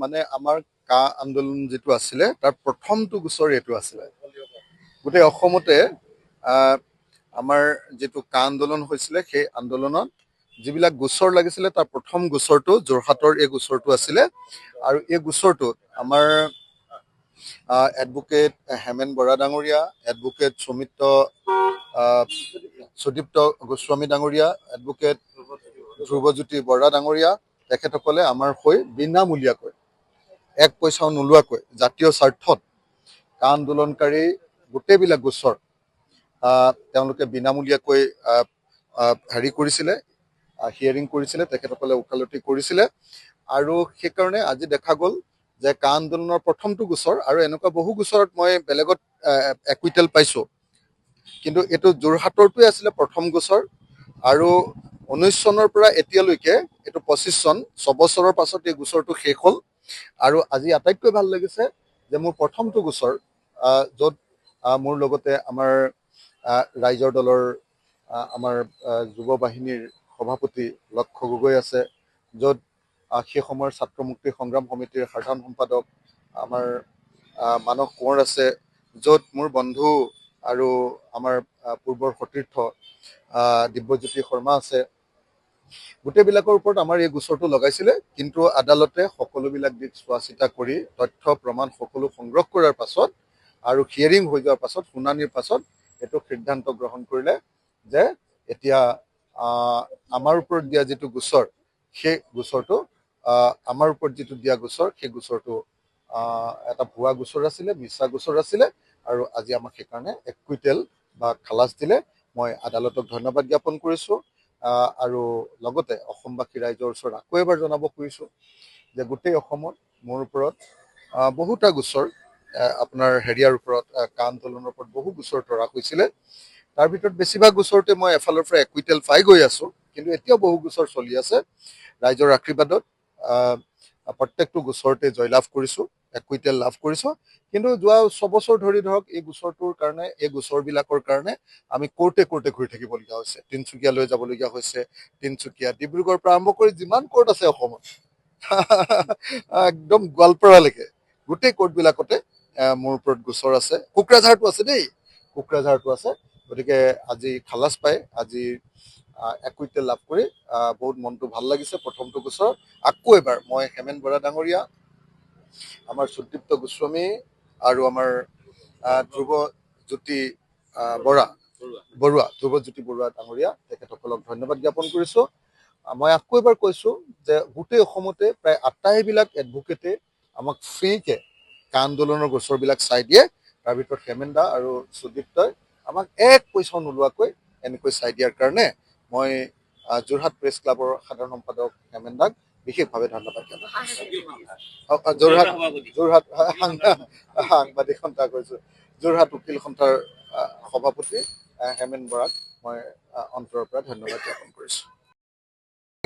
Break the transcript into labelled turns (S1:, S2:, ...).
S1: মানে আমাৰ কা আন্দোলন যিটো আছিলে তাৰ প্ৰথমটো গোচৰ এইটো আছিলে। গোটেই অসমতে আমাৰ যিটো কা আন্দোলন হৈছিলে সেই আন্দোলনত যিবিলাক গোচৰ লাগিছিলে তাৰ প্ৰথম গোচৰটো যোৰহাটৰ এই গোচৰটো আছিলে। আৰু এই গোচৰটোত আমাৰ এডভোকেট হেমেন বৰা ডাঙৰীয়া, এডভোকেট সুদীপ্ত গোস্বামী ডাঙৰীয়া, এডভোকেট ধ্ৰুৱজ্যোতি বৰা ডাঙৰীয়া তেখেতসকলে আমাৰ হৈ বিনামূলীয়াকৈ এক পইচাও নোলোৱাকৈ জাতীয় স্বাৰ্থত কা আন্দোলনকাৰী গোটেইবিলাক গোচৰ তেওঁলোকে বিনামূলীয়াকৈ হেৰি কৰিছিলে, হিয়াৰিং কৰিছিলে, তেখেতসকলে ওকালতি কৰিছিলে। আৰু সেইকাৰণে আজি দেখা গ'ল যে কা আন্দোলনৰ প্ৰথমটো গোচৰ, আৰু এনেকুৱা বহু গোচৰত মই বেলেগত একুইটেল পাইছোঁ, কিন্তু এইটো যোৰহাটৰটোৱে আছিলে প্ৰথম গোচৰ। আৰু 19 চনৰ পৰা এতিয়ালৈকে এইটো 25 চন, 6 বছৰৰ পাছত এই গোচৰটো শেষ হ'ল। আৰু আজি আটাইতকৈ ভাল লাগিছে যে মোৰ প্ৰথমটো গোচৰ, য'ত মোৰ লগতে আমাৰ ৰাইজৰ দলৰ আমাৰ যুৱ বাহিনীৰ সভাপতি লক্ষ্য গগৈ আছে, য'ত সেই সময়ৰ ছাত্ৰ মুক্তি সংগ্ৰাম সমিতিৰ সাধাৰণ সম্পাদক আমাৰ মানস কোঁৱৰ আছে, য'ত মোৰ বন্ধু আৰু আমাৰ পূৰ্বৰ সতীৰ্থ দিব্যজ্যোতি শৰ্মা আছে। গোটেইবিলাকৰ ওপৰত আমাৰ এই গোচৰটো লগাইছিলে, কিন্তু আদালতে সকলোবিলাক দিশ চোৱা চিতা কৰি তথ্য প্ৰমাণ সকলো সংগ্ৰহ কৰাৰ পাছত আৰু হিয়াৰিং হৈ যোৱাৰ পাছত, শুনানিৰ পাছত এইটো সিদ্ধান্ত গ্ৰহণ কৰিলে যে এতিয়া আমাৰ ওপৰত দিয়া যিটো গোচৰ, সেই গোচৰটো আমাৰ ওপৰত যিটো দিয়া গোচৰ, সেই গোচৰটো এটা ভুৱা গোচৰ আছিলে, মিছা গোচৰ আছিলে। আৰু আজি আমাক সেইকাৰণে একুইটেল বা খালাচ দিলে। মই আদালতক ধন্যবাদ জ্ঞাপন কৰিছোঁ। আৰু লগতে অসমবাসী ৰাইজৰ ওচৰত আকৌ এবাৰ জনাব খুজিছোঁ যে গোটেই অসমত মোৰ ওপৰত বহুটা গোচৰ, আপোনাৰ হেৰিয়াৰ ওপৰত কা আন্দোলনৰ ওপৰত বহু গোচৰ তৰা হৈছিলে। তাৰ ভিতৰত বেছিভাগ গোচৰতে মই এফালৰ পৰা একুইটেল পাই গৈ আছোঁ, কিন্তু এতিয়াও বহু গোচৰ চলি আছে। ৰাইজৰ আশীৰ্বাদত প্ৰত্যেকটো গোচৰতে জয়লাভ কৰিছোঁ, একুইটেল লাভ কৰিছোঁ। কিন্তু যোৱা 6 বছৰ ধৰি ধৰক এই গোচৰটোৰ কাৰণে, এই গোচৰবিলাকৰ কাৰণে আমি কোৰ্টে ঘূৰি থাকিবলগীয়া হৈছে। তিনিচুকীয়ালৈ যাবলগীয়া হৈছে, তিনিচুকীয়া, ডিব্ৰুগড়ৰ পৰা আৰম্ভ কৰি যিমান কোৰ্ট আছে অসমত একদম গোৱালপাৰালৈকে গোটেই কোৰ্টবিলাকতে মোৰ ওপৰত গোচৰ আছে। কোকৰাঝাৰটো আছে দেই, কোকৰাঝাৰটো আছে। গতিকে আজি খালাচ পাই, আজি একুইটেল লাভ কৰি বহুত মনটো ভাল লাগিছে। প্ৰথমটো গোচৰ আকৌ এবাৰ মই হেমেন বৰা ডাঙৰীয়া, আমাৰ সুদীপ্ত গোস্বামী আৰু আমাৰ ধ্ৰুৱজ্যোতি বৰুৱা ডাঙৰীয়া তেখেতসকলক ধন্যবাদ জ্ঞাপন কৰিছোঁ। মই আকৌ এবাৰ কৈছোঁ যে গোটেই অসমতে প্ৰায় আটাইবিলাক এডভোকেটে আমাক ফ্ৰীকে কা আন্দোলনৰ গোচৰবিলাক চাই দিয়ে। তাৰ ভিতৰত হেমেন দা আৰু সুদীপ্তই আমাক এক পইচাও নোলোৱাকৈ এনেকৈ চাই দিয়াৰ কাৰণে মই যোৰহাট প্ৰেছ ক্লাবৰ সাধাৰণ সম্পাদক হেমেন দাক বিশেষভাৱে ধন্যবাদ জনাইছোঁ। যোৰহাট সাংবাদিক সন্থা কৈছোঁ, যোৰহাট উকিল সন্থাৰ সভাপতি হেমেন বৰাক মই অন্তৰৰ পৰা ধন্যবাদ জ্ঞাপন কৰিছোঁ।